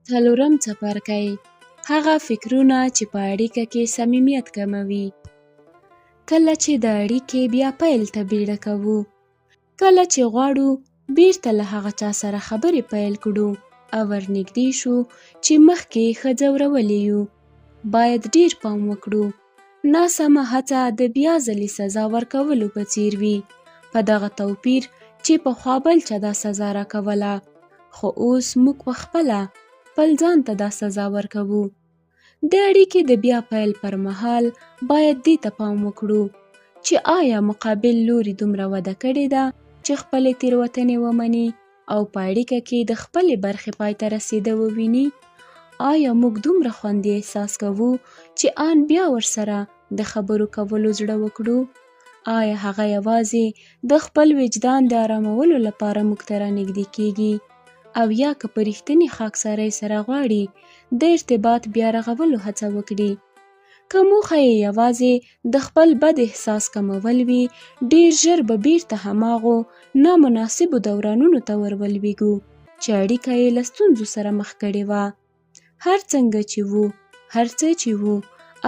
څلورم څپرکی: هغه فکرونه چې په اړیکه کې صمیمیت کموي. کله چې د اړیکې بیا پیل ته بیړه کوو. کله چې غواړو بیرته له هغه چا سره خبرې پیل کړو او ورنږدې شو چې مخکې ښه ځورولي یو، باید ډیر پام وکړو. ناسمه هڅه د بیا ځلې سزا ورکولو په څیر وي، په دغه توپیر چې پخوا بل چا دا سزا راکوله، خو اوس موږ پخپله خپل ځان ته دا سزا ورکوو. د اړیکې د بیا پیل پر مهال باید دې ته پام وکړو چې آیا مقابل لوري دومره وده کړې ده چې خپلې تېروتنې ومني او په اړیکه کې د خپلې برخې پای ته رسیده وویني؟ آیا موږ دومره خوندي احساس کوو چې آن بیا ورسره د خبرو کولو زړه وکړو؟ آیا هغه یوازې د خپل وجدان د آرامولو لپاره موږ ته رانږدې کیږي، او یا که په رښتینې خاکسارۍ سره غواړي د ارتباط بیا رغولو هڅه وکړي؟ که موخه یې یوازې د خپل بد احساس کمول وي، ډیر ژر به بیرته هماغو نامناسبو دورانونو ته ورولویږو چې اړیکه یې له ستونزو سره مخ کړې وه. هر څنګه چې وو، هر څه چې وو،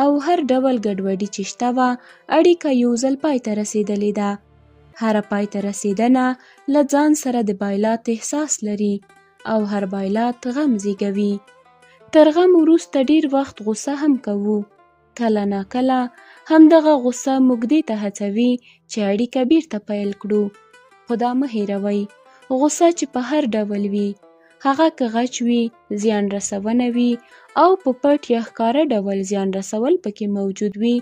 او هر ډول ګډوډي چې شته وه، اړیکه یو ځل پای ته رسېدلې ده. هره پای ته رسېدنه له ځان سره د بایلات احساس لري، او هر بایلات غم زیږوي. تر غم وروسته ډیر وخت غوسه هم کوو. کله ناکله همدغه غوسه موږ دې ته هڅوي چې اړیکه بیرته پیل کړو. خو دا مه هېروئ، غوسه چې په هر ډول وي، هغه که غچ وي، زیان رسونه وي، او په پټ یا ښکاره ډول زیان رسول پکې موجود وي،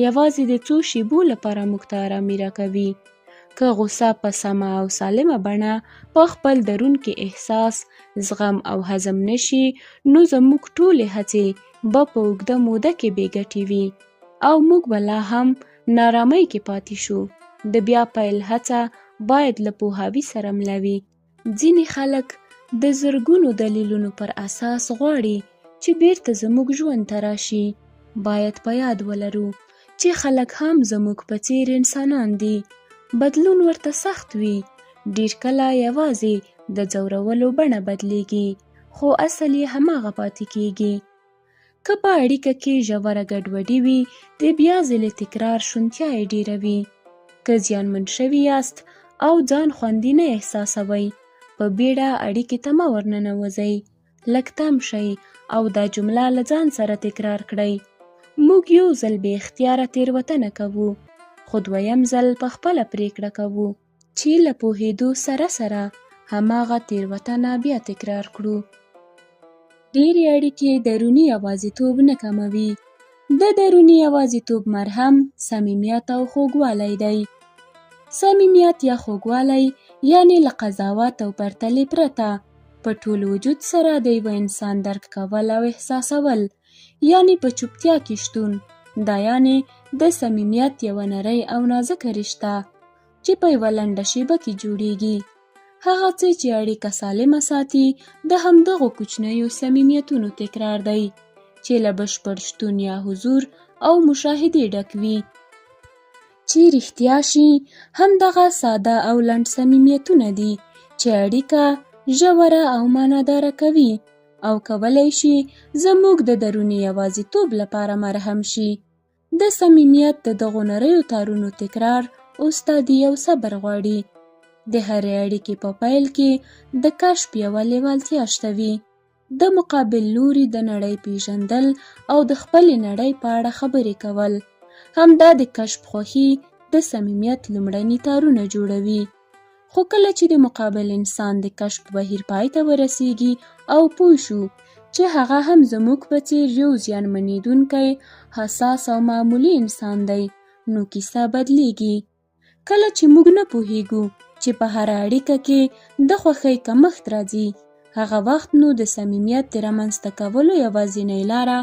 یوازې د څو شیبو لپاره موږ ته ارامي راکوي. که غوسه په سمه او سالمه بڼه په خپل درون کې احساس، زغم او هضم نشي، نو زموږ ټولې هڅې به په اوږده موده کې بې ګټې وي، او موږ به لا هم نارامۍ کې پاتې شو. د بیا پیل هڅه باید له پوهاوي سره مله وي. ځینې خلک د زرګونو دلیلونو پر اساس غواړي چې بیرته زموږ ژوند ته راشي. باید په یاد ولرو چې خلک هم زموږ په څیر انسانان دي. بدلون ورته سخت وي، ډیر کله یوازې د ځورولو بڼه بدلیږي، خو اصل یې هماغه پاتې کیږي. که په اړیکه کې ژوره ګډوډي وي، د بیا ځلې تکرار شونتیا یې ډیره وي. که زیانمن شوي یاست او ځان خوندي نه احساسوئ، په بیړه اړیکې ته مه ورننوځئ. لږ تم شئ او دا جمله له ځان سره تکرار کړئ: موږ یو ځل بې اختیاره تېروتنه کوو، خو دویم ځل په خپله پریکړه کوو چې له پوهېدو سره سره هماغه تېروتنه بیا تکرار کړو. ډېرې اړیکې دروني یوازیتوب نه کموي. د دروني یوازیتوب مرهم صمیمیت او خوږوالی دی. صمیمیت یا خوږوالی یعنې له قضاوت او پرتلې پرته په ټول وجود سره د یوه انسان درک کول او احساسول، یعنې په چوپتیا کې شتون. دا یعنې د صمیمیت یوه نرۍ او نازکه رشته چې په یوه لنډه شیبه کې جوړیږي. هغه څه چې اړیکه سالمه ساتي د همدغو کوچنیو صمیمیتونو تکرار دی چې له بشپړ شتون یا حضور او مشاهدې ډک وي. چې رښتیا شي، همدغه ساده او لنډ صمیمیتونه دي چې اړیکه ژوره او معناداره کوي او کولی شي زموږ د دروني یوازیتوب لپاره مرهم شي. د صمیمیت د دغو نریو تارونو تکرار استادي او صبر غواړي. د هرې اړیکې په پیل کې د کشف یوه لیوالتیا شته وي. د مقابل لوري د نړۍ پیژندل او د خپلې نړۍ په اړه خبرې کول، همدا د کشف خوښي د صمیمیت لومړني تارونه جوړوي. خو کله چې د مقابل انسان د کشف بهیر پای ته ورسیږي او پوه شو چې هغه هم زموږ په څیر یو زیانمنېدونکی، حساس او معمولي انسان دی، نو کیسه بدلیږي. کله چې موږ نه پوهیږو چې په هر اړیکه کې د خوښۍ کمښت راځي، هغه وخت نو د صمیمیت د رامنځته کولو یوازینۍ لاره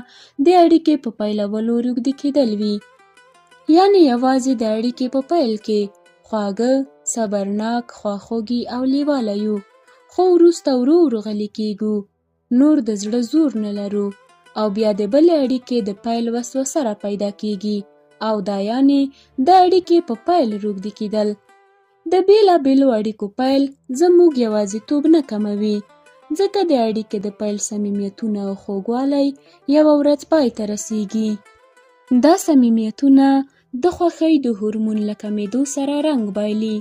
د اړیکې په پیلولو روږدي کېدل وي. یعنې یوازې د اړیکې په پیل کې خواږه، صبرناک، خواخوږي او لیواله یو، خو وروسته ورو ورو غلي کېږو، نور د زړه زور نه لرو، او بیا د بلې اړیکې د پیل وسوسه را پیدا کېږي، او دا یعنې د اړیکې په پیل روږدي کېدل. د بېلابېلو اړیکو پیل زموږ یوازیتوب نه کموي، ځکه د اړیکې د پیل صمیمیتونه او خوږوالی یوه ورځ پای ته رسیږي. دا صمیمیتونه د خوښۍ د هورمون له کمېدو سره رنګ بایلي.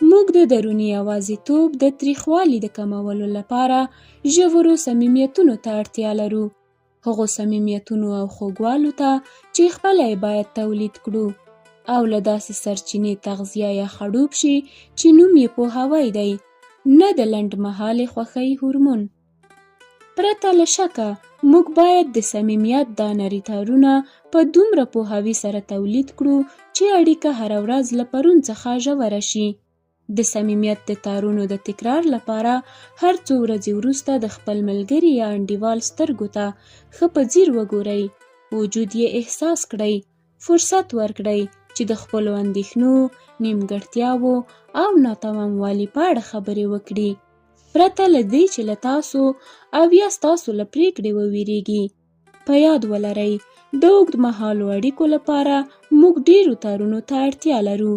موږ د دروني یوازیتوب د تریخوالي د کمولو لپاره ژورو صمیمیتونو ته اړتیا لرو. هغو صمیمیتونو او خوږوالو ته چې خپله یې باید تولید کړو او له داسې سرچینې تغذیه یا خړوب شي چې نوم یې پوهاوی دی، نه د لنډمهالې خوښۍ هورمون. پرته له شکه موږ باید د صمیمیت دا نري تارونه په دومره پوهاوي سره تولید کړو چې اړیکه هره ورځ له پرون څخه ژوره شي. د صمیمیت د تارونو د تکرار لپاره هر څو ورځې وروسته د خپل ملګري یا انډیوال سترګو ته ښه په ځیر وګورئ، وجود یې احساس کړئ، فرصت ورکړئ چې د خپلو اندېښنو، نیمګړتیاوو او ناتماموالي په اړه خبرې وکړي، پرته له دې چې له تاسو او یا ستاسو له پرېکړې وویریږي. په یاد ولرئ، د اوږدمهالو اړیکو لپاره موږ ډېرو تارونو ته اړتیا لرو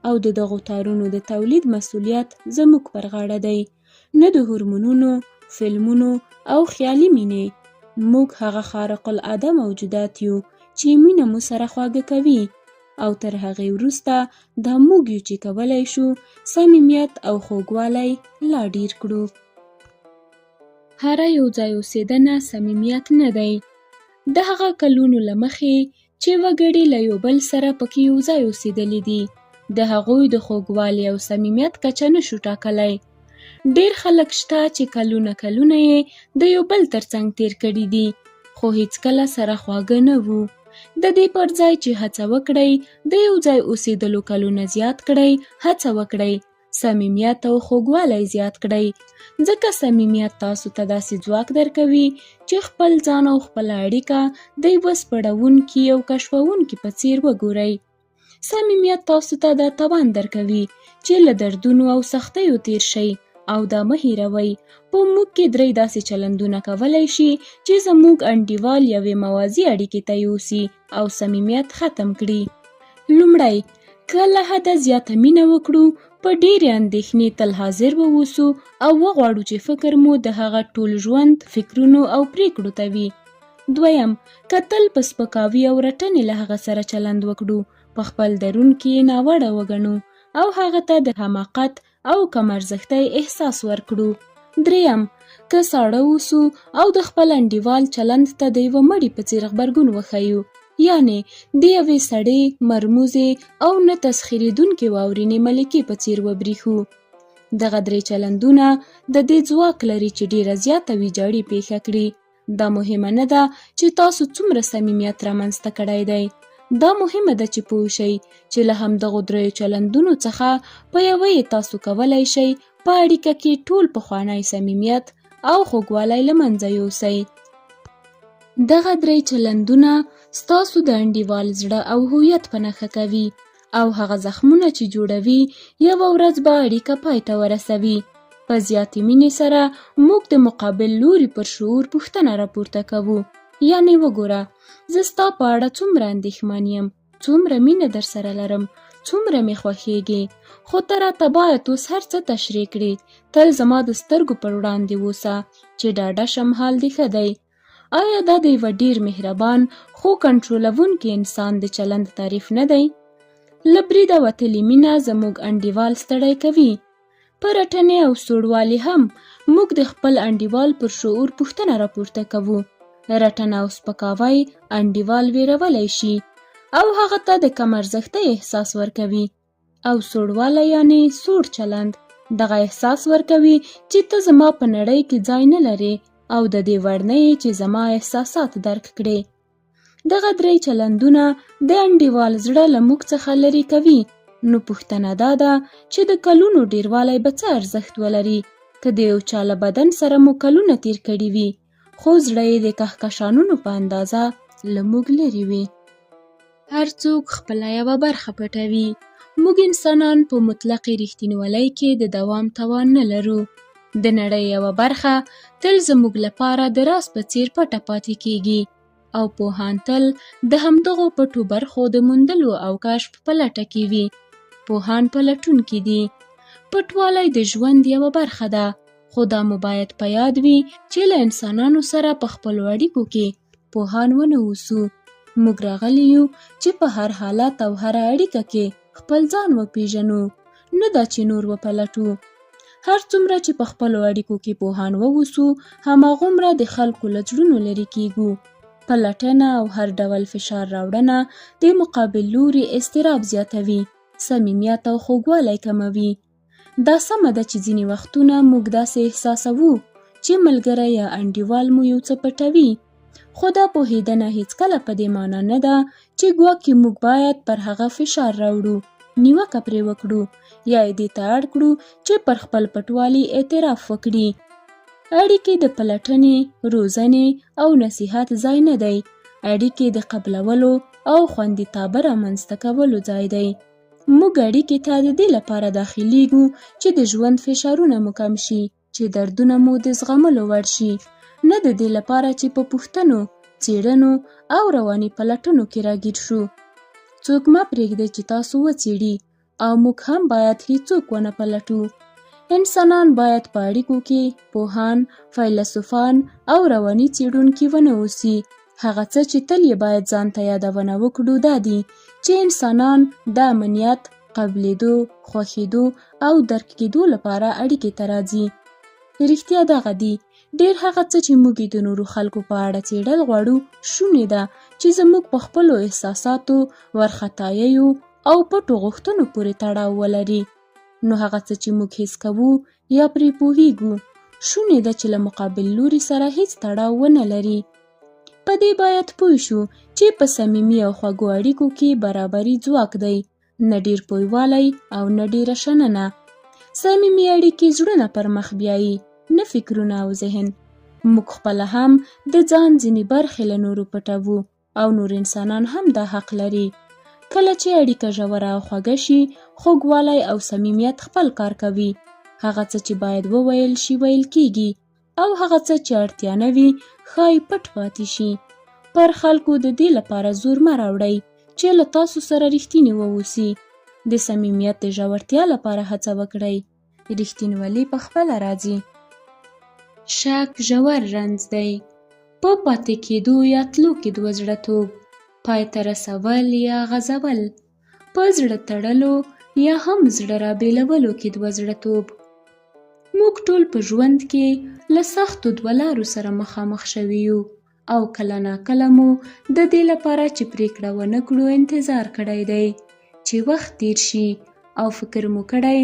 او د دغو تارونو د تولید مسؤلیت زموږ پر غاړه دی، نه د هورمونونو، فلمونو او خیالي مینې. موږ هغه خارق العاده موجودات یو چې مینه مو سره خواږه کوي او تر هغې وروسته دا موږ یو چې کولی شو صمیمیت او خوږوالی لا ډیر کړو. هره یو ځای اوسېدنه صمیمیت نه دی. د هغه کلونو له مخې چې وګړي له یو بل سره پکې یو ځای اوسېدلي دي، د هغوی د خوږوالي او صمیمیت کچه نشو ټاکلی. ډېر خلک شته چې کلونه یې د یو بل ترڅنګ تیر کړي دي، خو هیڅکله سره خواږه نه وو. د دې پر ځای چې هڅه وکړئ د یو ځای اوسېدلو کلونه زیات کړئ، هڅه وکړئ صمیمیت او خوږوالی زیات کړئ، ځکه صمیمیت تاسو ته داسې ځواک درکوي چې خپل ځان او خپله اړیکه د یوه سپړونکي او کشفوونکي په څیر وګورئ. صمیمیت تاسو ته دا توان درکوي چې له دردونو او سختیو تیر شئ او دا مه هیروئ. په موږ کې 3 داسې چلندونه کولی شي چې زموږ انډیوال یوې موازي اړیکې ته یوسي او صمیمیت ختم کړي. لومړی، که له حده زیاته مینه وکړو، په ډېرې اندېښنې تل حاضر واوسو او وغواړو چې فکر مو د هغه ټول ژوند، فکرونو او پریکړو ته وي. دویم، که تل په سپکاوي او رټنې له هغه سره چلند وکړو، په خپل درون کې ناوړه وګڼو او هغه ته د حماقت او کم ارزښتۍ احساس ورکړو. دریم، که ساړه اوسو او د خپل انډیوال چلند ته د یوه مړي په څېر غبرګون وښیو، یعنې د یوې سړې، مرموزې او نه تسخیرېدونکې واورینې ملکې په څېر وبریښو. دغه 3 چلندونه د دې ځواک لري چې ډېره زیاته ویجاړي پیښه کړي. دا مهمه نه ده چې تاسو څومره صمیمیت رامنځته کړی دی، دا مهمه ده چې پوه شئ چې له همدغو 3 چلندونو څخه په یوه یې تاسو کولی شئ په اړیکه کې ټول پخوانی صمیمیت او خوږوالی له منځه یوسئ. دغه 3 چلندونه ستاسو د انډیوال زړه او هویت په نښه کوي او هغه زخمونه چې جوړوي یوه ورځ به اړیکه پای ته ورسوي. په زیاتې مینې سره موږ د مقابل لوري پر شعور پوښتنه راپورته کوو، یعنې وګوره، زه ستا په اړه څومره اندېښمن یم، څومره مینه در سره لرم، څومره مې خوښیږي، خو ته راته باید اوس هر څه تشریح کړې. تل زما د سترګو پر وړاندې اوسه چې ډاډه شم حال دې ښه دی. آیا دا د یوه ډېر مهربان خو کنټرولوونکي انسان د چلند تعریف نه دی؟ له بریده وتلې مینه زموږ انډیوال ستړی کوي. په رټنې او سوړوالي هم موږ د خپل انډیوال پر شعور پوښتنه راپورته کوو. رټنه او سپکاوی انډیوال ویرولی شي او هغه ته د کم ارزښتۍ احساس ورکوي، او سوړوالی یعنې سوړ چلند دغه احساس ورکوي چې ته زما په نړۍ کې ځای نه لرې او د دې وړ نه یې چې زما احساسات درک کړې. دغه 3 چلندونه د انډیوال زړه له موږ څخه لرې کوي. نو پوښتنه دا ده چې د کلونو ډیروالی به څه ارزښت ولري که د یو چا له بدن سره مو کلونه تیر کړي وي، خو زړه یې د کهکشانونو په اندازه له موږ لرې وي. هر څوک خپله یوه برخه پټوي. موږ انسانان په مطلقې رښتینولۍ کې د دوام توان نه لرو. د نړۍ یوه برخه تل زموږ لپاره د راز په څیر پټه پاتې کیږي او پوهان تل د همدغو پټو برخو د موندلو او کشف په لټه کې وي. پوهان په لټون کې دي. پټوالی د ژوند یوه برخه ده، خو دا مو باید په یاد وي چې له انسانانو سره په خپلو اړیکو کې پوهان ونه اوسو. موږ راغلي یو چې په هر حالت او هره اړیکه کې خپل ځان وپیژنو، نه دا چې نور وپلټو. هر څومره چې په خپلو اړیکو کې پوهان واوسو، هماغومره د خلکو له زړونو لرې کیږو. پلټنه او هر ډول فشار راوړنه د مقابل لوري اضطراب زیاتوي، صمیمیت او خوږوالی کموي. دا سمه ده چې ځینې وختونه موږ داسې احساسوو چې ملګری یا انډیوال مو یو څه پټوي، خو دا پوهېدنه هیڅکله په دې معنا نه ده چې ګواکې موږ باید پر هغه فشار راوړو، نیوکه پرې وکړو یا یې دې ته اړ کړو چې پر خپل پټوالي اعتراف وکړي. اړیکې د پلټنې، روزنې او نصیحت ځای نه دی. اړیکې د قبلولو او خوندیتابه رامنځته کولو ځای دی. موږ اړیکې ته د دې لپاره داخلیږو چې د ژوند فشارونه مو کم شي، چې دردونه مو د زغملو وړ شي، نه د دې لپاره چې په پوښتنو، څېړنو او رواني پلټنو کې راګیر شو. څوک مه پرېږدئ چې تاسو وڅېړي او موږ هم باید هیڅوک ونه پلټو. انسانان باید په اړیکو کې پوهان، فیلسوفان او رواني څېړونکي ونه اوسي. هغه څه چې تل یې باید ځان ته یادونه وکړو دا دي چې انسانان د امنیت، قبلېدو، خوښېدو او درک کېدو لپاره اړیکې ته راځي. رښتیا دغه دي، ډېر هغه څه چې موږ د نورو خلکو په اړه څېړل غواړو شونې ده چې زموږ په خپلو احساساتو، وارخطاییو او پټو غوښتنو پورې تړاو ولري. نو هغه څه چې موږ حس کوو یا پرې پوهیږو شونې ده چې له مقابل لوري سره هیڅ تړاو ونه لري. په دې باید پوه شو چې په صمیمي او خوږو اړیکو کې برابري ځواک دی، نه ډېر پویوالی او نه ډېره شننه. صمیمي اړیکې زړونه پر مخ بیایي، نه فکرونه او ذهن. موږ خپله هم د ځان ځینې برخې له نورو پټوو او نور انسانان هم دا حق لري. کله چې اړیکه ژوره او خوږه شي، خوږوالی او صمیمیت خپل کار کوي. هغه څه چې باید وویل شي ویل کیږي او هغه څه چې اړتیا نه وي ښایي پټ پاتې شي. پر خلکو د دې لپاره زور مه راوړئ چې له تاسو سره رښتیني واوسي. د صمیمیت د ژورتیا لپاره هڅه وکړئ. رښتینولي په خپله راځي. شک ژور رنځ دی. په پاتې کېدو یا تلو کې د وزړتوب، پای ته رسول یا غځول، په زړه تړلو یا هم زړه رابېلولو کې د وزړتوب. موږ ټول په ژوند کې له سختو دوه لارو سره مخامخ شوي یو او کله ناکله مو د دې لپاره چې پرېکړه ونه کړو انتظار کړی دی چې وخت تیر شي او فکر مو کړی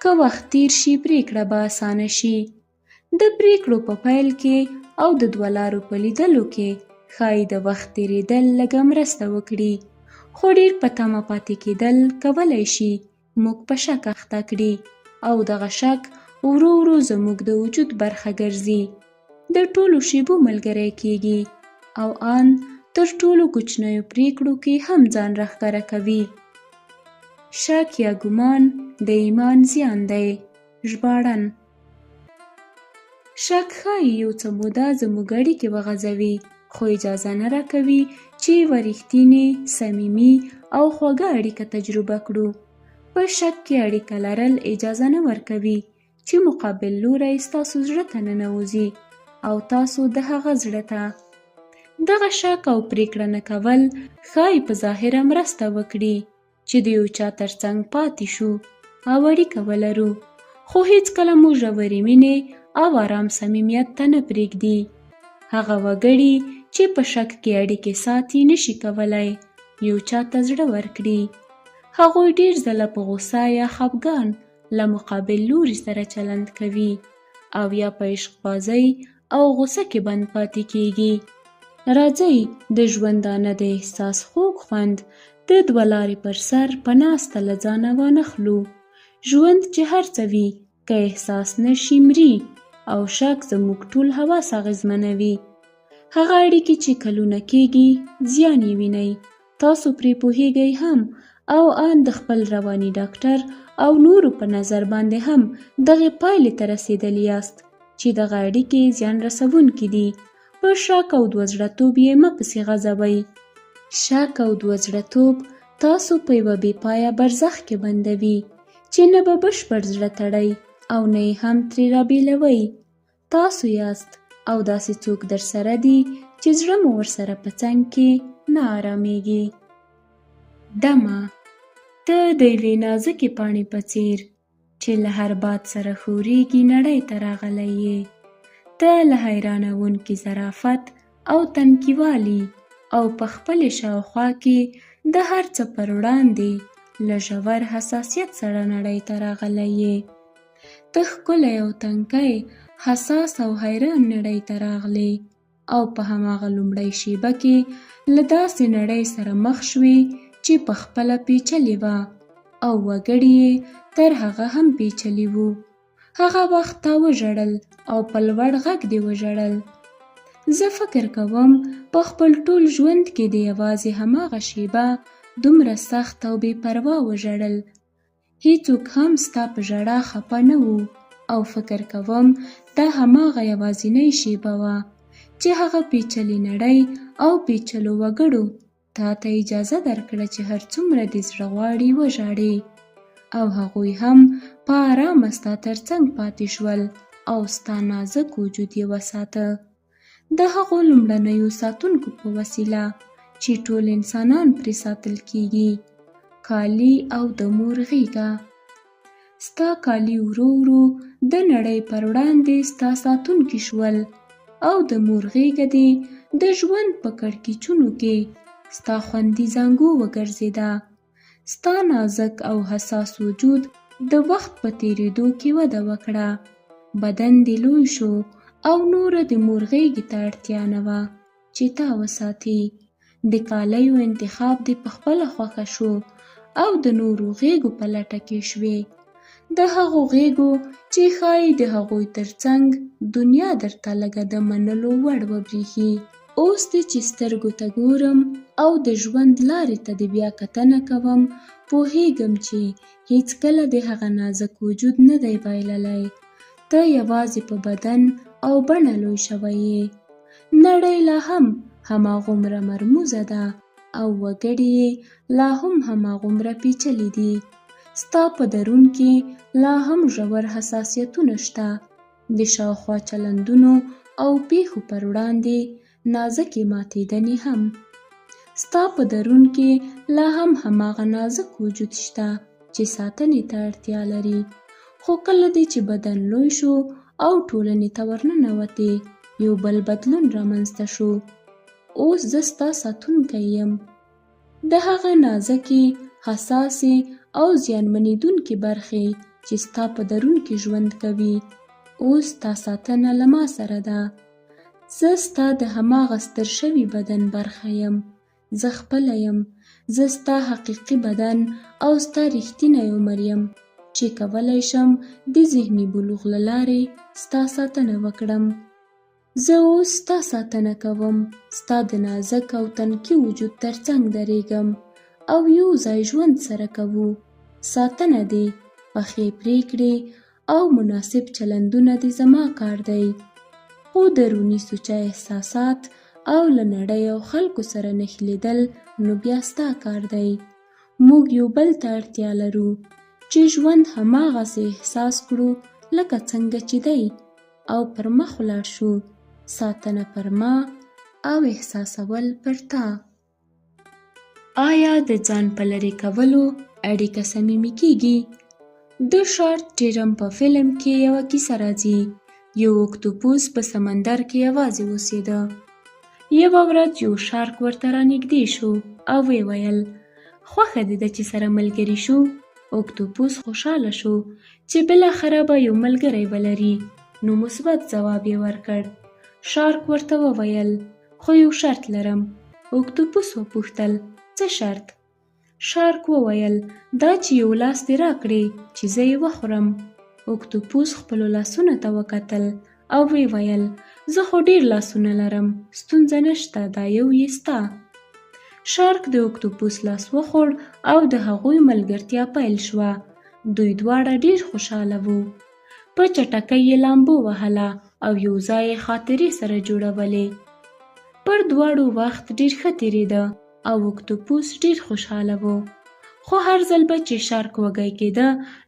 که وخت تیر شي پرېکړه به اسانه شي. د پرېکړو په پیل کې او د دوه لارو په لیدلو کې ښایي د وخت تېرېدل لږه مرسته وکړي، خو ډېر په تمه پاتې کېدل کولی شي موږ په شک اخته کړي او دغه شک ورو ورو زموږ د وجود برخه ګرځي، د ټولو شیبو ملګری کیږي او آن تر ټولو کوچنیو پرېکړو کې هم ځان راښکاره کوي. شک یا ګمان د ایمان زیان دی. ژباړن: شک ښایي یو څه موده زموږ اړیکې وغځوي، خو اجازه نه راکوي چې یوه رښتینې، صمیمي او خوږه اړیکه تجربه کړو. په شک کې اړیکه لرل اجازه نه ورکوي چې مقابل لوری ستاسو زړه ته ننوځي او تاسو د هغه زړه ته. دغه شک او پرېکړه نه کول ښایي په ظاهره مرسته وکړي چې د یو چا ترڅنګ پاتې شو او اړیکه ولرو، خو هیڅکله مو ژورې مینې او آرام صمیمیت ته نه پرېږدي. هغه وګړي چې په شک کې اړیکې ساتي نشي کولی یو چا ته زړه ورکړي. هغوی ډېر ځله په غوسه یا خفګان له مقابل لوري سره چلند کوي او یا په عشقبازۍ او غوسه کې بند پاتې کیږي. راځئ د ژوندانه د احساس خوږ خوند د دوه لارې پر سر په ناسته له ځانه وانخلو. ژوند چې هر څه وي که احساس نشي مري او شک زموږ ټول حواس اغېزمنوي. هغه اړیکې چې کلونه کېږي زیان یې وینئ، تاسو پرې پوهیږئ هم او ان د خپل رواني ډاکټر او نورو په نظر باندې هم دغه پایلې ته رسېدلي یاست چې دغه اړیکې زیان رسوونکي دي. په شک او دوزړه‌توب یې مه پسې غځوئ. شک او دوزړه‌توب تاسو په یوه بې پایه برزخ کې بندوي چې نه به بشپړ زړه تړئ او نه یې هم ترې رابېلوئ. تاسو یاست او داسې څوک در سره دي چې زړه مو ورسره په څنګ کې نه آرامیږي. دمه، ته د یوې نازکې پاڼې په څېر چې له هر باد سره ښورېږي نړۍ ته راغلی یې. ته له حیرانوونکي ظرافت او تنکیوالي او په خپلې شاوخوا کې د هر څه پر وړاندې له ژور حساسیت سره نړۍ ته راغلی یې. ته ښکلی او تنکی، حساس او حیران نړۍ ته راغلې او په هماغه لومړۍ شېبه کې له داسې نړۍ سره مخ شوې چې په خپله پیچلې وه او وګړي یې تر هغه هم پیچلي وو. هغه وخت تا وژړل او په لوړ غږ دې وژړل. زه فکر کوم په خپل ټول ژوند کې دې یوازې هماغه شېبه دومره سخت او بې پروا وژړل. هیڅوک هم ستا په ژړا خفه نه وو او فکر کوم دا هماغه یوازینۍ شېبه وه چې هغه پیچلې نړۍ او پیچلو وګړو تا ته اجازه درکړه چې هر څومره دې زړه غواړي وژاړې، او هغوی هم په آرامه ستا تر څنګ پاتې شول او ستا نازک وجود یې وساته. د هغو لومړنیو ساتونکو په وسیله چې ټول انسانان پرې ساتل کیږي، کالي او د مور غېږه. ستا کالي ورو ورو د نړۍ پر وړاندې ستا ساتونکي شول او د مور غېږه دې د ژوند په کړکېچونو کې ستا خوندي زانګو وګرځېده. ستا نازک او حساس وجود د وخت په تېرېدو کې وده وکړه. بدن دې لوی شو او نوره د مور غېږې ته اړتیا نه وه چې تا وساتي. د کالیو انتخاب دې په خپله خوښه شو او د نورو غېږو په لټه کې شوې، د هغو غېږو چې ښایي د هغوی تر څنګ دنیا درته لږه د منلو وړ وبرېښي. اوس دې چې سترګو ته ګورم او د ژوند لارې ته دې بیا کتنه کوم، پوهېږم چې هیڅکله د هغه نازک وجود نه دی بایللی. ته یوازې په بدن او بڼه لوی شوی یې. نړۍ لا هم هماغومره مرموزه ده او وګړي یې لا هم هماغومره پیچلي دي. ستا په درون کې لا هم ژور حساسیتونه شته، د شاوخوا چلندونو او پیښو پر وړاندې نازکې ماتېدنې هم. ستا په درون کې لا هم هماغه نازک وجود شته چې ساتنې ته اړتیا لري. خو کله دې چې بدن لوی شو او ټولنې ته ورننوتې، یو بل بدلون رامنځته شو. اوس زه ستا ساتونکی یم. د هغه نازکې، حساسې او زیانمنېدونکې برخې چې ستا په درون کې ژوند کوي، اوس ستا ساتنه له ما سره ده. زه ستا د هماغه ستر شوي بدن برخه یم. زه خپله یم. زه ستا حقیقي بدن او ستا رښتینی عمر یم چې کولی شم د ذهني بلوغ له لارې ستا ساتنه وکړم. زه اوس ستا ساتنه کوم، ستا د نازک او تنکي وجود تر څنګ درېږم او یو ځای ژوند سره کوو. ساتنه دې، پخې پرېکړې او مناسب چلندونه دې زما کار دی، خو دروني سوچه احساسات او له نړۍ او خلکو سره نښلېدل نو بیا ستا کار دی. موږ یو بل ته اړتیا لرو چې ژوند هماغسې احساس کړو لکه څنګه چې دی او پر مخ ولاړ شو. ساتنه پر ما او احساسول پر تا. آیا د ځان په لرې کولو اړیکه صمیمي کیږي؟ د شارک ټیرم په فلم کې یوه کیسه راځي. یو اکتوپوس په سمندر کې یوازې اوسېده. یوه ورځ یو شارک ورته رانږدې شو او ویې ویل، خوښه دې ده چې سره ملګري شو. اکتوپوس خوشحاله شو چې بالاخره به یو ملګری ولري، نو مثبت ځواب یې ورکړ. شارک ورته وویل، خو یو شرط لرم. اکتوپوس وپوښتل، څه شرط؟ شارک وویل، دا چې یو لاس دې راکړې چې زه یې وخورم. اکتوپوس خپلو لاسونو ته وکتل او ویې ویل، زه خو ډېر لاسونه لرم، ستونزه نشته، دا یو یې ستا. شارک د اکتوپوس لاس وخوړ او د هغوی ملګرتیا پیل شوه. دوی دواړه ډېر خوشحاله وو. په چټکۍ یې لامبو وهله او یو ځای یې خاطرې سره جوړولې. پر دواړو وخت ډېر ښه تېرېده او اکتوپوس ډېر خوشحاله و. خو هر ځل به چې شارک وږی کېده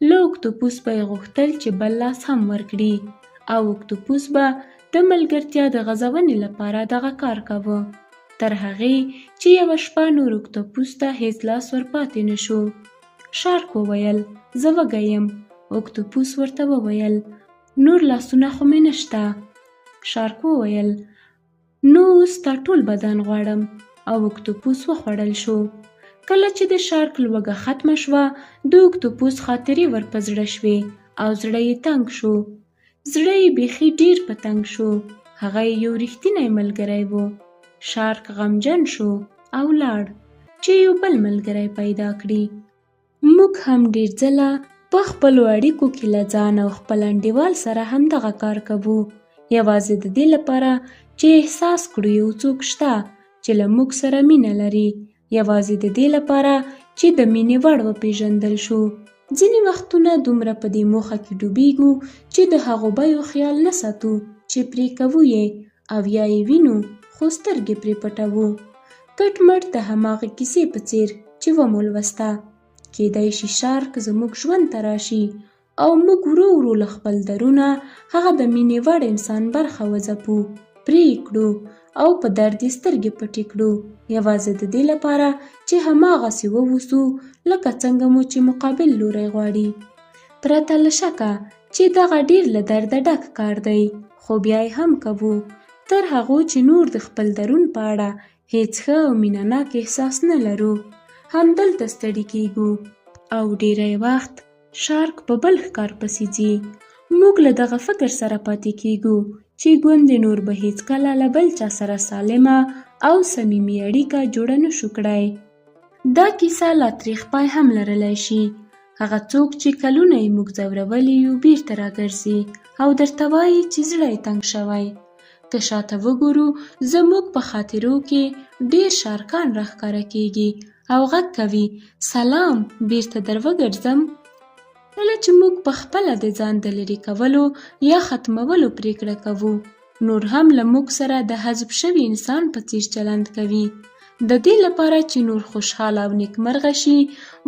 له اکتوپوس به یې غوښتل چې بل لاس هم ورکړي او اکتوپوس به د ملګرتیا د غځونې لپاره دغه کار کاوه تر هغې چې یوه شپه نور اکتوپوس ته هیڅ لاس ورپاتې نه شو. شارک وویل زه وږی یم. اکتوپوس ورته وویل نور لاسونه خو مې نشته. شارک وویل نو اوس ستا ټول بدن غواړم او اکتوپوس وخوړل شو. کله چې د شارک لوږه ختمه شوه د اکتوپوس خاطرې ور په زړه شوې او زړه یې تنګ شو. زړه یې بیخي ډیر په تنګ شو. هغه یو رښتینی ملګری و. شارک غمجن شو او لاړ چې یو بل ملګری پیدا کړي. موږ هم ډیر ځله په خپلو اړیکو کې له ځان او خپل انډیوال سره همدغه کار کوو یوازې د دې لپاره چې احساس کړو یو څوک شته چې له موږ سره مینه لري، یوازې د دې لپاره چې د مینې وړ وپېژندل شو. ځینې وختونه دومره په دې موخه کې ډوبېږو چې د هغو بیو خیال نه ساتو چې پرې کوو یې او یا یې وینو خو سترګې پرې پټوو. کټ مټ د هماغې کیسې په څېر چې ومو لوسته. کیدای شي شارک زموږ ژوند ته راشي او موږ ورو ورو له خپل درونه هغه د مینې وړ انسان برخه وځپو، پرې یې کړو او په درد یې سترګې پټې کړو، یوازې د دې لپاره چې هماغسې ووسو لکه څنګه مو چې مقابل لوری غواړي. پرته له شکه چې دغه ډېر له درده ډک کار دی، خو بیا یې هم کوو تر هغو چې نور د خپل درون په اړه هیڅ ښه او مینهناک احساس نه لرو. همدلته ستړي کېږو او ډېری وخت شارک په بل ښکار پسې ځي. موږ له دغه فکر سره پاتې کېږو چې ګوندې نور به هیڅکله له بل چا سره سالمه او صمیمي اړیکه جوړه نه شو کړی. دا کیسه لا تریخ پای هم لرلی شي. هغه څوک چې کلونه یې موږ ځورولي یو بیرته راګرځي او درته وایي چې زړه یې تنګ شوی. که شاته وګورو زموږ په خاطرو کې ډېر شارکان راښکاره کېږي او غږ کوي سلام بیرته در وګرځم. کله چې موږ په خپله د ځان د لرې کولو یا ختمولو پریکړه کوو، نور هم له موږ سره د حذف شوي انسان په څیر چلند کوي. د دې لپاره چې نور خوشحاله او نیکمرغه شي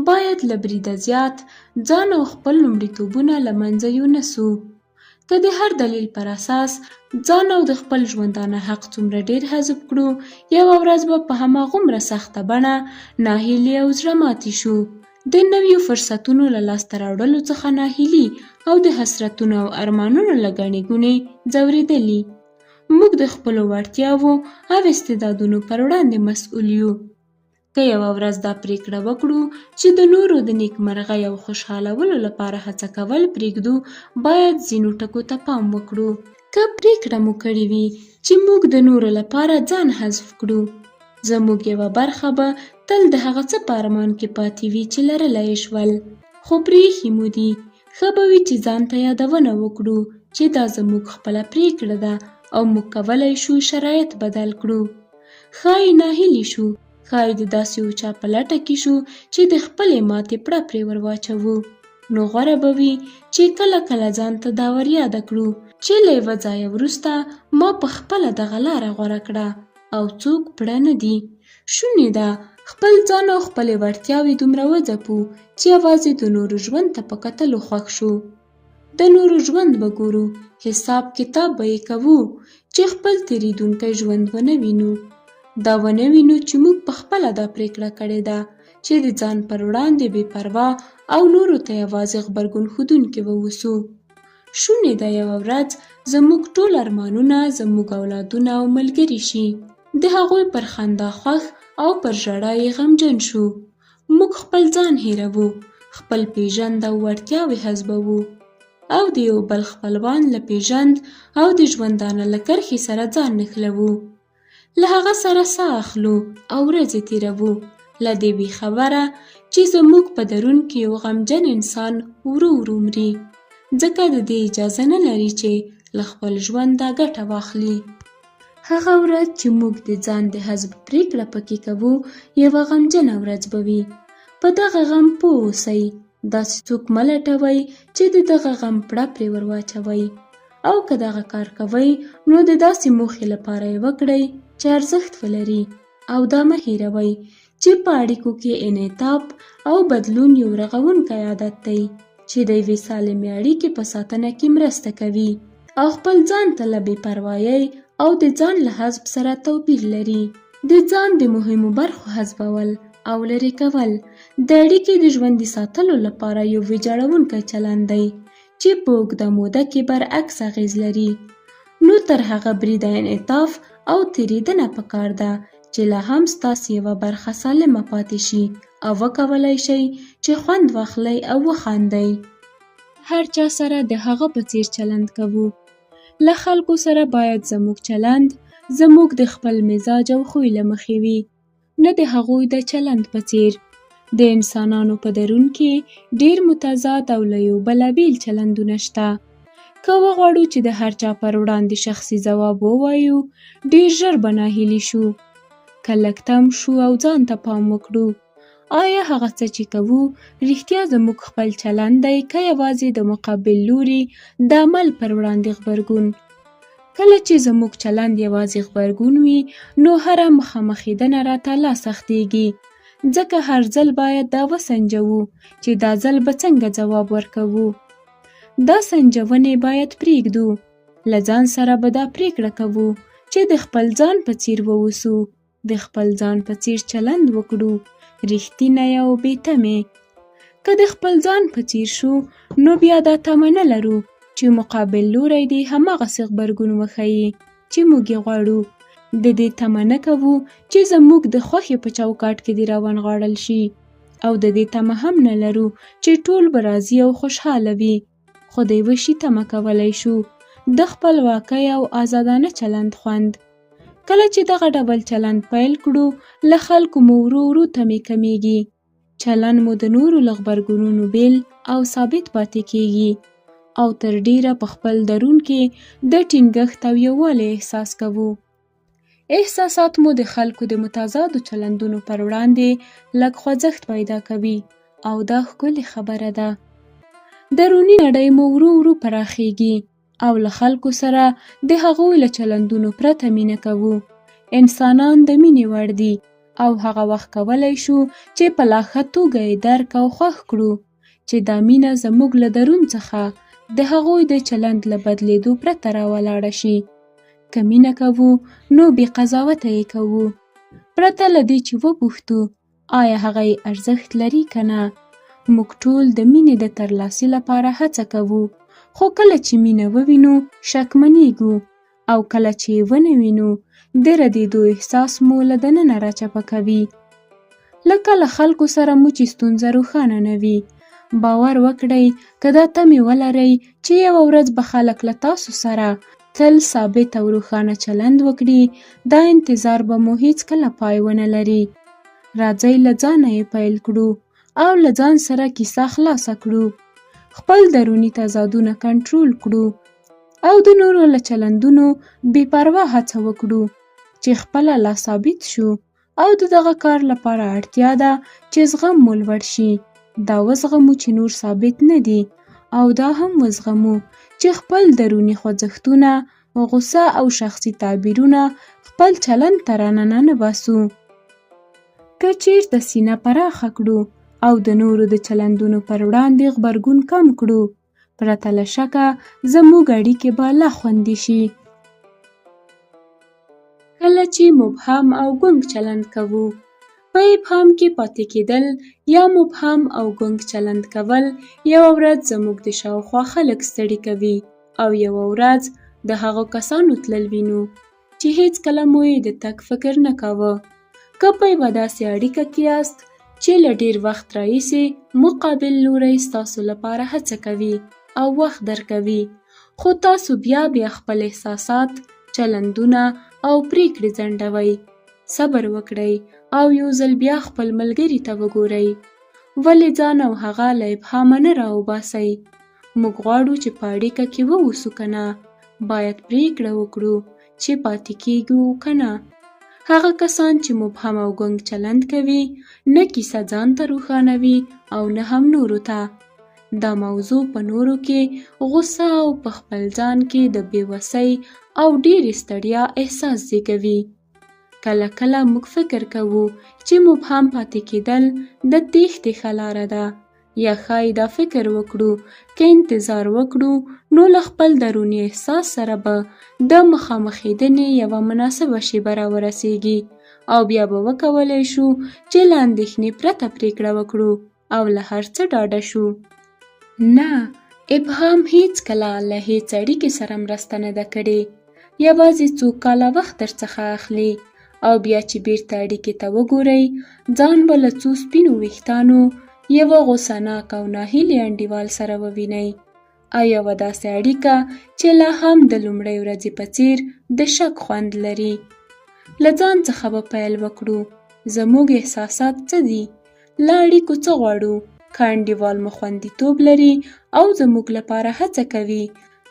باید له بریده زیات ځان او خپل لومړیتوبونه له منځه یونسو. که د هر دلیل پر اساس ځان او د خپل ژوندانه حق څومره ډېر حذف کړو، یوه ورځ به په هماغومره سخته بڼه ناهیلي او زړه ماتي شو. د نویو فرصتونو له لاسته راوړلو څخه ناهیلي او د حسرتونو او ارمانونو له ګڼې ګوڼې ځورېدلي. موږ د خپلو وړتیاوو او استعدادونو پر وړاندې مسؤل یو. که یوه ورځ دا پریکړه وکړو چې د نورو د نیکمرغۍ او خوشحالولو لپاره هڅه کول پرېږدو، باید ځینو ټکو ته پام وکړو. که پریکړه مو کړې وي چې موږ د نورو لپاره ځان حذف کړو، زموږ یوه برخه به تل د هغه څه په ارمان کې پاتې وي چې لرلی یې شول، خو پرېښي مو دي. ښه به وي چې ځان ته یادونه وکړو چې دا زموږ خپله پریکړه ده او موږ کولی شو شرایط بدل کړو. ښایي ناهیلي شو، ښایي د داسې یو چا په لټه کې شو چې د خپلې ماتې پړه پرې ور واچوو. نو غوره به وي چې کله کله ځان ته دا ور یاده کړو چې له یوه ځایه وروسته ما په خپله دغه لاره غوره کړه او څوک پړه نه دي. شونې ده خپل ځان او خپلې وړتیاوې دومره وځپو چې یوازې د نورو ژوند ته په کتلو خوښ شو. د نورو ژوند به ګورو، حساب کتاب به یې کوو چې خپل تېرېدونکی ژوند ونه وینو. دا ونه وینو چې موږ په خپله دا پریکړه کړې ده چې د ځان پر وړاندې بې پروا او نورو ته یوازې غبرګون ښودونکي واوسو. شونې ده یوه ورځ زموږ ټول ارمانونه زموږ اولادونه او ملګري شي، د هغوی پر خندا خوښ او پر ژړا یې غمجن شو. موږ خپل ځان هیروو، خپل پیژند او وړتیاوې حذفوو او د یو بل خپلوان له پیژند او د ژوندانه له کرښې سره ځان نښلوو. له هغه سره ساه اخلو او ورځې تیروو، له دې بې خبره چې زموږ په درون کې یو غمجن انسان ورو ورو مري، ځکه د دې اجازه نه لري چې له خپل ژونده ګټه واخلي. هغه ورځ چې موږ د ځان د حذف پریکړه پکې کوو یوه غمجنه ورځ به وي. په دغه غم پوه اوسئ، داسې څوک مه لټوئ چې د دغه غم پړه پرې ور واچوئ، او که دغه کار کوئ نو د داسې موخې لپاره یې وکړئ چې ارزښت ولري، او دا مه هیروئ چې چې په اړیکو کې انعطاف او بدلون یو رغونکی عادت دی چې د یوې سالمې اړیکې په ساتنه کې مرسته کوي او خپل ځان ته له بې پروایۍ او د ځان له حذف سره توپیر لري. د ځان د مهمو برخو حذفول او لرې کول د اړیکې د ژوندي ساتلو لپاره یو ویجاړونکی چلند دی چې په اوږده موده کې برعکس اغیز لري. نو تر هغه بریده انعطاف او تېرېدنه پکار ده چې لا هم ستاسې یوه برخه سالمه پاتې شي او وکولای شئ چې خوند واخلئ او وخاندئ. هر چا سره د هغه په څیر چلند کوو. له خلکو سره باید زموږ چلند زموږ د خپل مزاج او خوی له مخې وي، نه د هغوی د چلند په څیر. د انسانانو په درون کې ډیر متضاد او له یو بله بیل چلندونه شته. که وغواړو چې د هر چا پر وړاندې شخصي ځواب ووایو، ډیر ژر به ناهیلي شو. که لږ تم شو او ځان ته پام وکړو، آیا هغه څه چې کوو رښتیا زموږ خپل چلند دی که یوازې د مقابل لوري د عمل پر وړاندې غبرګون؟ کله چې زموږ چلند یوازې غبرګون وي، نو هره مخامخېدنه راته لا سختېږي، ځکه هر ځل باید دا وسنجوو چې دا ځل به څنګه ځواب ورکوو. دا سنجونې باید پرېږدو. له ځان سره به دا پرېکړه کوو چې د خپل ځان په څیر واوسو، د خپل ځان په څیر چلند وکړو، رښتینی او بې تمې. که د خپل ځان په څیر شو، نو بیا دا تمه نه لرو چې مقابل لوری دې هماغسې غبرګون وښیي چې موږ یې غواړو. د دې تمه نه کوو چې زموږ د خوښې په چوکاټ کې دې راونغاړل شي، او د دې تمه هم نه لرو چې ټول به راضي او خوشحاله وي. خو د یوه شي تمه کولی شو، د خپلواکۍ او آزادانه چلند خوند. کله چې دغه ډول چلند پیل کړو، له خلکو مو ورو ورو تمې کمیږي. چلند مو د نورو له غبرګونونو بیل او ثابت پاتې کیږي، او تر ډیره په خپل درون کې د ټینګښت او یووالي احساس کوو. احساسات مو د خلکو د متضادو چلندونو پر وړاندې لږ خوځښت پیدا کوي، او دا ښکلې خبره ده. دروني نړۍ مو ورو ورو پراخیږي، او له خلکو سره د هغوی له چلندونو پرته مینه کوو. انسانان د مینې وړ دي، او هغه وخت کولی شو چې په لا ښه توګه یې درک او خوښ کړو چې دا مینه زموږ له درون څخه د هغوی د چلند له بدلېدو پرته راولاړه شي. که مینه کوو، نو بې قضاوته یې کوو، پرته له دې چې وپوښتو آیا هغه یې ارزښت لري که نه. موږ ټول د مینې د ترلاسي لپاره هڅه کوو، خو کله چې مینه ووینو شکمنېږو، او کله چې یې ونه وینو د ردېدو احساس مو له دننه راچپه کوي. لکه له خلکو سره مو چې ستونزه روښانه نه وي، باور وکړئ که دا تمې ولرئ چې یوه ورځ به خلک له تاسو سره تل ثابت او روښانه چلند وکړي، دا انتظار به مو هیڅکله پای ونه لري. راځئ له ځانه یې پیل کړو او له ځان سره کیسه خلاصه کړو، خپل دروني تضادونه کنټرول کړو، او د نورو له چلندونو بې پروا هڅه وکړو چې خپله لا ثابت شو. او د دغه کار لپاره اړتیا ده چې زغم مو لوړ شي. دا وزغمو چې نور ثابت نه دي، او دا هم وزغمو چې خپل دروني خوځښتونه، غوسه او شخصي تعبیرونه خپل چلند ته راننه نه باسو. که چیرته سینه پراخه کړو او د نورو د چلندونو پر وړاندې غبرګون کم کړو، پرته له شکه زموږ اړیکې به لا خوندي شي. کله چې مبهم او ګونګ چلند کوو، په ابهام کې پاتې کېدل یا مبهم او ګونګ چلند کول یوه ورځ زموږ د شاوخوا خلک ستړي کوي، او یوه ورځ د هغو کسانو تلل وینو چې هیڅکله مو یې د تګ فکر نه کاوه. که په یوه داسې اړیکه کې یاست چې له ډېر وخت راهیسې مقابل لوری ستاسو لپاره هڅه کوي او وخت درکوي، خو تاسو بیا خپل احساسات، چلندونه او پریکړې ځنډوئ، صبر وکړئ او یو ځل بیا خپل ملګري ته وګورئ. ولې ځان او هغه له ابهامه نه راوباسئ؟ موږ غواړو چې په اړیکه کې واوسو که نه، باید پریکړه وکړو چې پاتې کیږو که نه. هغه کسان چې مبهم او ګونګ چلند کوي، نه کیسه ځان ته روښانوي او نه هم نورو ته. دا موضوع په نورو کې غوسه او په خپل ځان کې د بېوسۍ او ډېرې ستړیا احساس زېږوي. کله کله موږ فکر کوو چې مبهم پاتې کېدل د تېښتې ښه لاره ده، یا ښایي دا فکر وکړو که انتظار وکړو نو له خپل دروني احساس سره به د مخامخېدنې یوه مناسبه شیبه راورسیږي او بیا به وکولی شو چې له اندېښنې پرته پرېکړه وکړو او له هر څه ډاډه شو. نه، ابهام هیڅکله له هیڅ اړیکې سره مرسته نه ده کړې. یوازې څو کاله وخت درڅخه اخلي او بیا چې بیرته اړیکې ته وګورئ ځان به له څو سپینو ویښتانو یوه غوسهناک او ناهیلي انډیوال سره ووینئ، او یوه داسې اړیکه چې لا هم د لومړۍ ورځې په څیر د شک خوند لري. له ځان څخه به پیل وکړو، زموږ احساسات څه دي؟ له اړیکو څه غواړو؟ که انډیوال مو خوندیتوب لري او زموږ لپاره هڅه کوي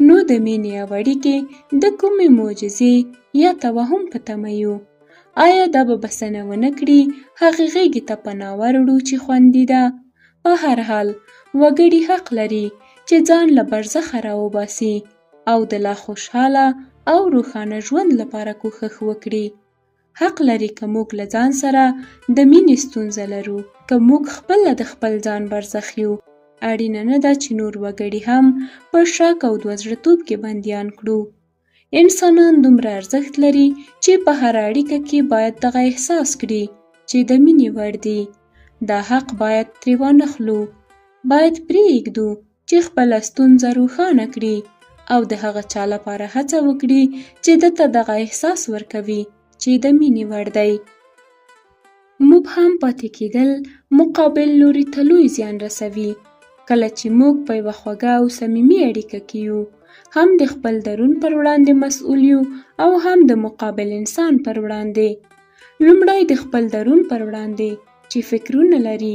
نو د مینې او اړیکې د کومې معجزې یا توهم په تمه یو. آیا دا به بسنه ونه کړي هغې غېږې ته پناه وروړو چې خوندي ده؟ په هر حال وګړي حق لري چې ځان له برزخه راوباسي او د لا خوشحاله او روښانه ژوند لپاره کوښښ وکړي. حق لري که موږ له ځان سره د مینې ستونزه لرو، که موږ خپله د خپل ځان برزخ یو. اړینه نه ده چې نور وګړي هم په شک او دوه زړه‌توب کې بندیان کړو. انسانان دومره ارزښت لري چې په هره اړیکه کې باید دغه احساس کړي چې د مینې وړ دي. دا حق باید ترې وانخلو. باید پرېږدو چې خپله ستونزه روښانه کړي او د هغه چا لپاره هڅه وکړي چې دته دغه احساس ورکوي چې د مینې وړ دی. مبهم پاتې کېدل مقابل لوري ته لوی زیان رسوي. کله چې موږ په یوه خوږه او صمیمي اړیکه کې یو، هم د خپل درون پر وړاندې مسؤل یو او هم د مقابل انسان پر وړاندې. لومړی د خپل درون پر وړاندې چې فکرونه لري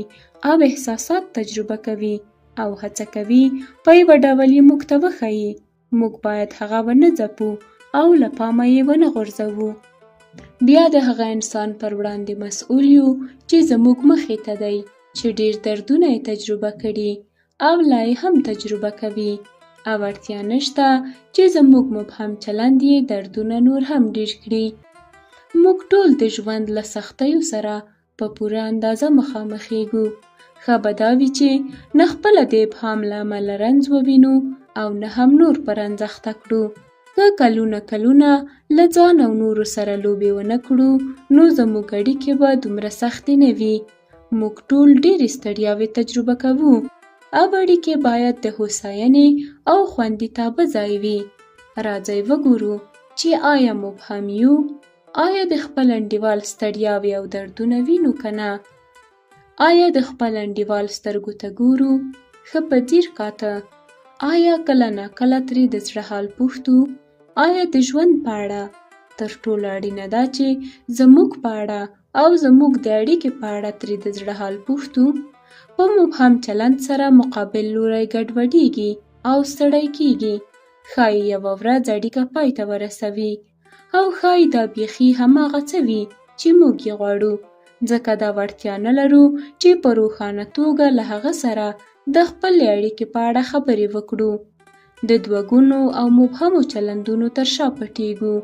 او احساسات تجربه کوي او هڅه کوي په یوه ډول یې موږ ته وښیي. موږ باید هغه ونه ځپو او له پامه یې ونه غورځوو. بیا د هغه انسان پر وړاندې مسؤل یو چې زموږ مخې ته دی، چې ډېر دردونه یې تجربه کړي او لا یې هم تجربه کوي، او اړتیا نشته چې زموږ مبهم چلند یې دردونه نور هم ډېر کړي. موږ ټول د ژوند له سختیو سره په پوره اندازه مخامخېږو. ښه به دا وي چې نه خپله د ابهام له امله رنځ ووینو او نه هم نور په رنځ اخته کړو. که کلونه له ځان او نورو سره لوبې ونه کړو نو زموږ اړیکې به دومره سختې نه وي. موږ ټول ډېرې ستړیاوې تجربه کوو او اړیکې باید د هوساینې او خوندیتابه ځای وي. راځئ وګورو چې آیا مبهم یو؟ آیا د خپل انډیوال ستړیاوې او دردونه وینو که نه؟ آیا د خپل انډیوال سترګو ته ګورو؟ ښه په ځیر کاته. آیا کله ناکله ترې د زړه حال پوښتو؟ آیا د ژوند په اړه؟ تر ټولو اړینه ده چې زموږ په اړه او زموږ د اړیکې په اړه ترې د زړه حال پوښتو. په مبهم چلند سره مقابل لوری ګډوډېږي او ستړی کېږي. ښایي یوه ورځ اړیکه پای ته ورسوي او ښایي دا بیخي هماغه څه وي چې موږ یې غواړو، ځکه دا وړتیا نه لرو چې په روښانه توګه له هغه سره د خپلې اړیکې په اړه خبرې وکړو. د دوه ګونو او مبهمو چلندونو تر شا پټېږو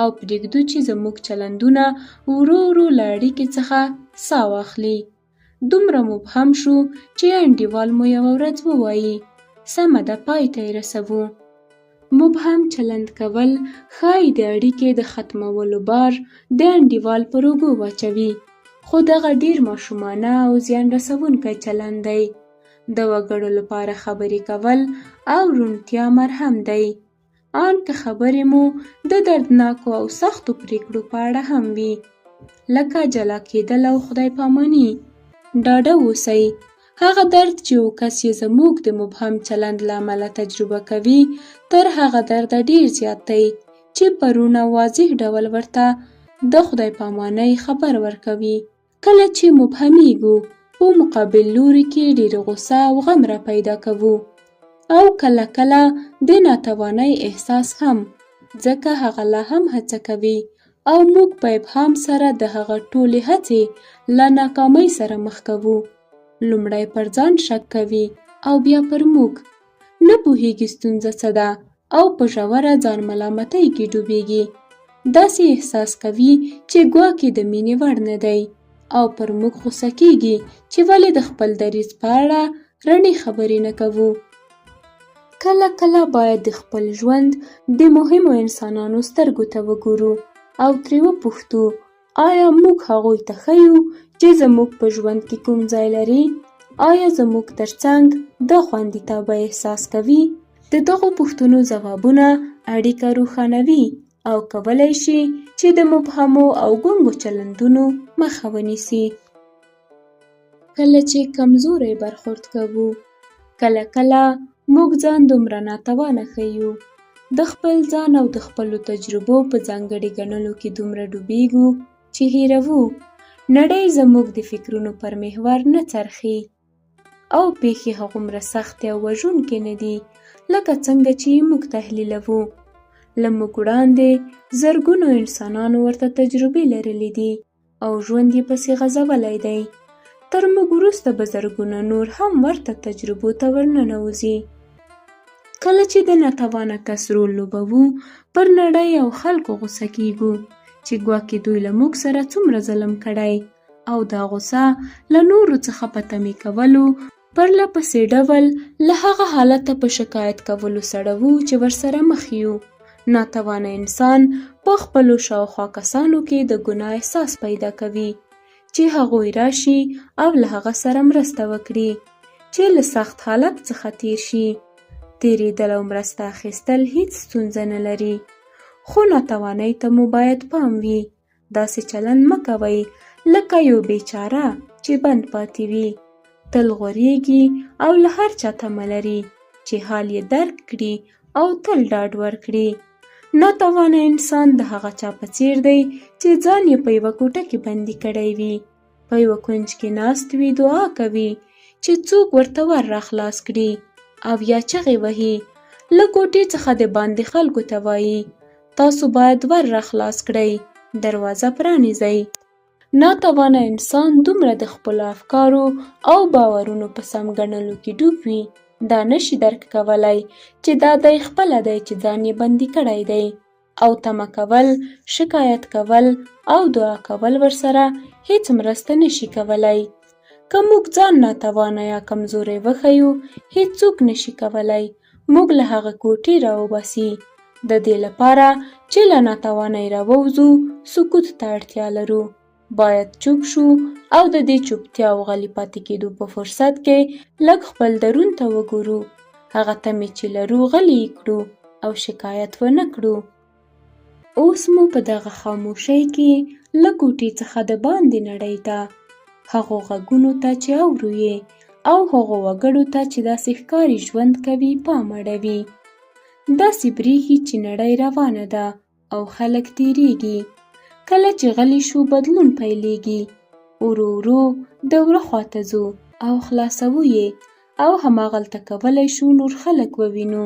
او پرېږدو چې زموږ چلندونه ورو ورو له اړیکې څخه ساه واخلي. دومره مبهم شو چې انډیوال مو یوه ورځ ووایي سمه ده پای ته یې رسوو. مبهم چلند کول ښایي د اړیکې د ختمولو بار د انډیوال پر اوږو واچوي، خو دغه ډېر ماشومانه او زیان رسوونکی چلند دی. د وګړو لپاره خبرې کول او روڼتیا مرهم دی، آن که خبرې مو د دردناکو او سختو پرېکړو په اړه هم وي، لکه جلا کېدل او خدای پاماني. ډاډه اوسئ، هغه درد چې یو کس یې زموږ د مبهم چلند له امله تجربه کوي تر هغه درده ډېر زیات دی چې پرونه واضح ډول ورته د خدای پامانۍ خبر ورکوي. کله چې مبهمیږو په مقابل لوري کې ډېر غوسه او غم را پیدا کوو او کله کله د ناتوانۍ احساس هم، ځکه هغه لا هم هڅه کوي او موږ په ابهام سره د هغه ټولې هڅې له ناکامۍ سره مخ کوو. لومړی پر ځان شک کوي او بیا پر موږ. نه پوهیږي ستونزه څه ده او په ژوره ځان ملامتۍ کې ډوبېږي. داسې احساس کوي چې ګواکې د مینې وړ نه دی او پر موږ غوسه کیږي چې ولې د خپل دریځ په اړه رڼې خبرې نه کوو. کله کله باید د خپل ژوند د مهمو انسانانو سترګو ته وګورو او ترې وپوښتو آیا موږ هغوی ته ښیو چې زموږ په ژوند کې کوم ځای لري؟ آیا زموږ ترڅنګ د خوندیتابه احساس کوي؟ د دغو پوښتنو ځوابونه اړیکه روښانوي او کولی شي چې د مبهمو او ګونګو چلندونو مخه ونیسي. کله چې کمزوری برخورد کوو، کله کله موږ ځان دومره ناتوانه ښیو، د خپل ځان او د خپلو تجربو په ځانګړي ګڼلو کې دومره ډوبېږو چې هیروو نړۍ زموږ د فکرونو پر محور نه څرخي او پیښې هغومره سختې او وژونکې نه دي لکه څنګه چې موږ تحلیلوو. له موږ وړاندې زرګونو انسانانو ورته تجربې لرلې دي او ژوند یې پسې غځولی دی. تر موږ وروسته به زرګونه نور هم ورته تجربو ته ورننوځي. کله چې د ناتوانه کس رول لوبوو، پر نړۍ او خلکو غوسه کیږو چې ګواکې دوی له موږ سره څومره ظلم کړی او دا غوسه له نورو څخه په تمې کولو پرله پسې ډول له هغه حالته په شکایت کولو سړوو چې ورسره مخ یو. ناتوانه انسان په خپلو شاوخوا کسانو کې د ګناه احساس پیدا کوي چې هغوی راشي او له هغه سره مرسته وکړي چې له سخت حالت څخه تیر شي. تیریدل او مرسته اخیستل هیڅ ستونزه نه لري، خو ناتوانۍ ته مو باید پام وي. داسې چلند مه کوئ لکه یو بیچاره چې بند پاتې وي. تل غوریږي او له هر چا تمه لري چې حال یې درک کړي او تل ډاډ ورکړي. ناتوانه انسان د هغه چا په څیر دی چې ځان یې په یوه کوټه کې بندي کړی وي، په یوه کونج کې ناست وي، دعا کوي چې څوک ورته ور راخلاص کړي او یا چغې وهي له کوټې څخه د باندې خلکو ته وایي تاسو باید ور راخلاص کړئ، دروازه پرانیزئ. ناتوانه انسان دومره د خپلو افکارو او باورونو په سم ګڼلو کې ډوب وي، دا نشي درک کولی چې دا دی خپله دی چې ځان یې بندي کړی دی او تمه کول، شکایت کول او دعا کول ورسره هیڅ مرسته نشي کولی. که موږ ځان ناتوانه یا کمزوری وښیو، هیڅوک نشي کولی موږ له هغه کوټې راوباسي. د دې لپاره چې له ناتوانۍ راووځو، سکوت ته اړتیا لرو. باید چوپ شو او د دې چوپتیا او غلی پاتې کېدو په فرصت کې لږ خپل درون ته وګورو. هغه تمې چې لرو غلی کړو او شکایت ونه کړو. اوس مو په دغه خاموشۍ کې له کوټې څخه د باندې نړۍ ته، هغو غږونو ته چې اورو یې او هغو وګړو ته چې داسې ښکاري ژوند کوي پام اړوي. داسې بریښي چې نړۍ روانه ده او خلک تیریږي. کله چې غلی شو بدلون پیلیږي. ورو ورو د وره خواته ځو او خلاصوو یې او هماغلته کولی شو نور خلک ووینو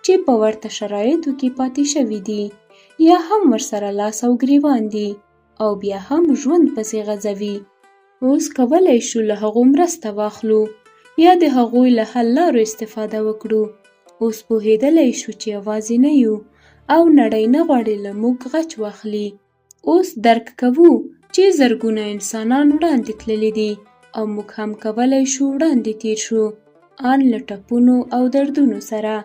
چې په ورته شرایطو کې پاتې شوي دي یا هم ورسره لاس او ګریوان دي او بیا هم ژوند پسې غځوي. اوس کولی شو له هغو مرسته واخلو یا د هغوی له حل لارو استفاده وکړو. اوس پوهېدلی شو چې یوازې نه یو او نړۍ نه غواړي له موږ غچ واخلي. اوس درک کوو چې زرګونه انسانان وړاندې تللي دي او موږ هم کولی شو وړاندې تیر شو، ان له ټپونو او دردونو سره.